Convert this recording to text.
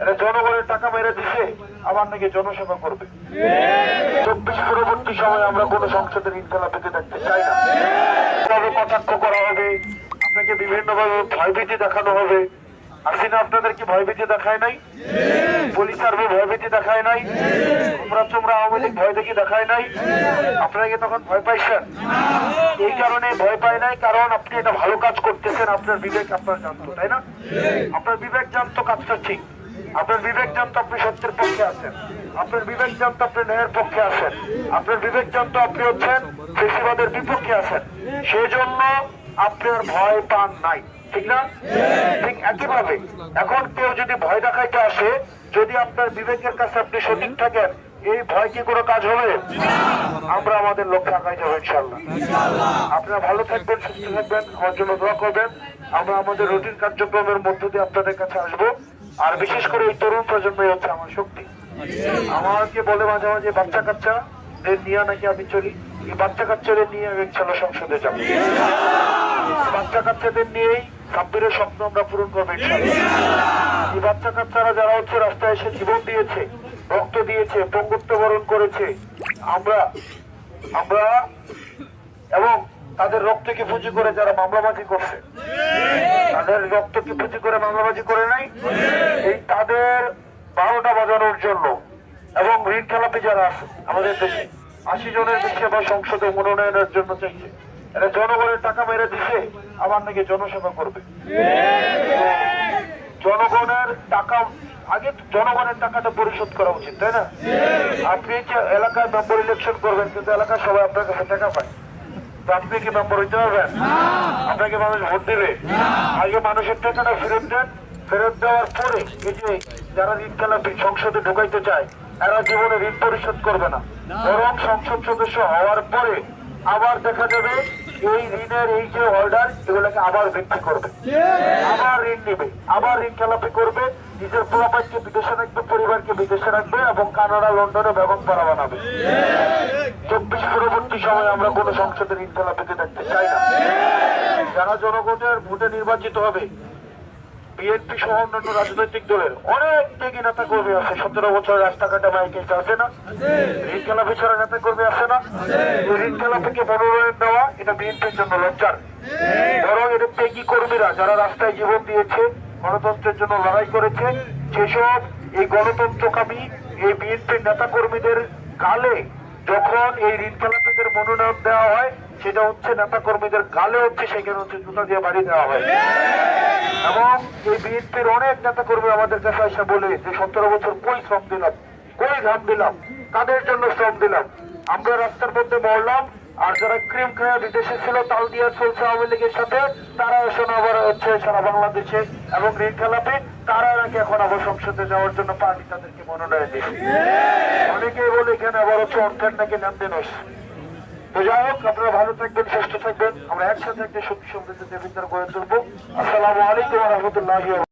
এটা জনগণের টাকা মেরে দিছে, আবার নাকি জনসেবা করবে। 24 পরবর্তী সময় আমরা কোন সংসদের ইনকালা পেতে দেখতে চাই না। কটাক্ষ করা হবে, আপনাকে বিভিন্ন ভাবে ভয়ভীতি দেখানো হবে। হাসিনা আপনাদেরকে ভয়ভীতি দেখায় নাই, পুলিশ আর্মি ভয়ভীতি দেখায় নাই, তোমরা আওয়ামী লীগ ভয় দেখি দেখায় নাই। আপনারা কি তখন ভয় পাইছেন? এই কারণে ভয় পায় নাই, কারণ আপনি এটা ভালো কাজ করতেছেন। আপনার বিবেক আপনার জানতো, তাই না? আপনার বিবেক জানতো কাজটা ঠিক, আপনার বিবেক জানতো আপনি সত্যের পক্ষে আছেন, আপনার বিবেক জানতো আপনি ন্যায়ের পক্ষে আছেন, আপনার বিবেক জানতো আপনি হচ্ছেন ফেসিবাদের বিপক্ষে আছেন। সেই জন্য আপনার ভয় পান নাই, ঠিক না? ঠিক একইভাবে এখন কেউ যদি ভয় দেখাইতে আসে, যদি আপনার বিবেকের কাছে আপনি সঠিক থাকেন, এই ভয় কি কোনো কাজ হবে? আমরা আমাদের লক্ষ্যে আগাই যাবো ইনশাল্লাহ। আপনারা ভালো থাকবেন, সুস্থ থাকবেন, আমার জন্য দোয়া করবেন। আমরা আমাদের রুটিন কার্যক্রমের মধ্য দিয়ে আপনাদের কাছে আসবো। আর বিশেষ করে এই তরুণ প্রজন্মই হচ্ছে আমার শক্তি। আমাকে বলে মাঝে মাঝে বাচ্চা কাচ্চাদের নিয়ে নাকি আমি চলি, এই বাচ্চা কাচ্চাদের নিয়ে আমি ইনশাল্লাহ সংসদে যাবো। বাচ্চা কাচ্চাদের নিয়েই সাব্বিরের স্বপ্ন আমরা পূরণ করবো ইনশাল্লাহ। এই বাচ্চা কাচ্চারা যারা হচ্ছে রাস্তায় এসে জীবন দিয়েছে, রক্ত দিয়েছে, পঙ্গুত্ব বরণ করেছে, আমরা এবং তাদের রক্তকে পুঁজি করে যারা মামলাবাজি করছে, তাদের রক্তকে পুঁজি করে মামলাবাজি করে নাই, এই তাদের 12টা বাজানোর জন্য এবং ঋণ খেলাপি যারা আছে আমাদের দেশে 80 জনের বেশি আবার সংসদে মনোনয়নের জন্য চাইছে, এটা জনগণের টাকা মেরে দিছে, আবার নাকি জনসেবা করবে। জনগণের টাকা আগে জনগণের টাকাটা পরিশোধ করা উচিত, তাই না? আপনি যে এলাকায় মেম্বার ইলেকশন করবেন, কিন্তু এলাকার সবাই আপনার কাছে টাকা পায়, তো আপনি কি মেম্বার হইতে পারবেন? আপনাকে মানুষ ভোট দেবে? আগে মানুষের টাকাটা ফেরত দেন। ফেরত দেওয়ার পরে এই যে যারা ঋণ খেলাপি সংসদে ঢুকাইতে চায়, এরা জীবনে ঋণ পরিশোধ করবে না, বরং সংসদ সদস্য হওয়ার পরে আবার দেখা যাবে এই ঋণের এই যে অর্ডার, এগুলোকে আবার বৃদ্ধি করবে, আবার ঋণ নেবে, আবার ঋণ খেলাপি করবে, নিজের পোলাপাইকে বিদেশে রাখবে, পরিবারকে বিদেশে রাখবে এবং কানাডা, লন্ডনে বেগম পাড়া বানাবে। 24 পরবর্তী সময় আমরা কোন সংসদের ঋণ খেলাপিকে দেখতে চাই না। যারা জনগণের ভোটে নির্বাচিত হবে, বিএনপি সহ অন্যান্য রাজনৈতিক দলের অনেক ত্যাগী নেতা কর্মী আছে, 17 বছর রাস্তাঘাটে মাইকে আছে না? ঋণ খেলাপি ছাড়া নেতা কর্মী আছে না? ঋণ খেলাপিকে মনোনয়ন দেওয়া এটা বিএনপির জন্য লজ্জার। বরং এর ত্যাগী কর্মীরা যারা রাস্তায় জীবন দিয়েছে, গণতন্ত্রের জন্য লড়াই করেছে, সেসব এই গণতন্ত্রকামী এই বিএনপির নেতা কর্মীদের গালে যখন এই ঋণ খেলাপিদের মনোনয়ন দেওয়া হয়, সেটা হচ্ছে নেতা কর্মীদের গালে হচ্ছে সেখানে হচ্ছে জুতা দিয়ে বাড়ি দেওয়া হয়। এবং এই বিএনপির অনেক নেতা কর্মী আমাদের কাছে এসে বলে যে 17 বছর কই শ্রম দিলাম, কই ঘাম দিলাম, কাদের জন্য শ্রম দিলাম? আমরা রাস্তার মধ্যে মরলাম, আর যারা ক্রিম খায়া বিদেশে ছিল, তাল দিয়ে চলছে আওয়ামী লীগের সাথে, তারা এখন আবার হচ্ছে সারা বাংলাদেশে এবং ঋণ খেলাপি, তারা নাকি এখন আবার সংসদে যাওয়ার জন্য পার্টি তাদেরকে মনোনয়ন দিচ্ছে। অনেকেই বলে এখানে আবার হচ্ছে অর্থের নাকি লেনদেন হচ্ছে। তো যাই হোক, আপনারা ভালো থাকবেন, সুস্থ থাকবেন, আমরা একসাথে একটা সুখী সমৃদ্ধ দেবীদের গড়ে তুলবো। আসসালামু আলাইকুম ওয়া রাহমাতুল্লাহি।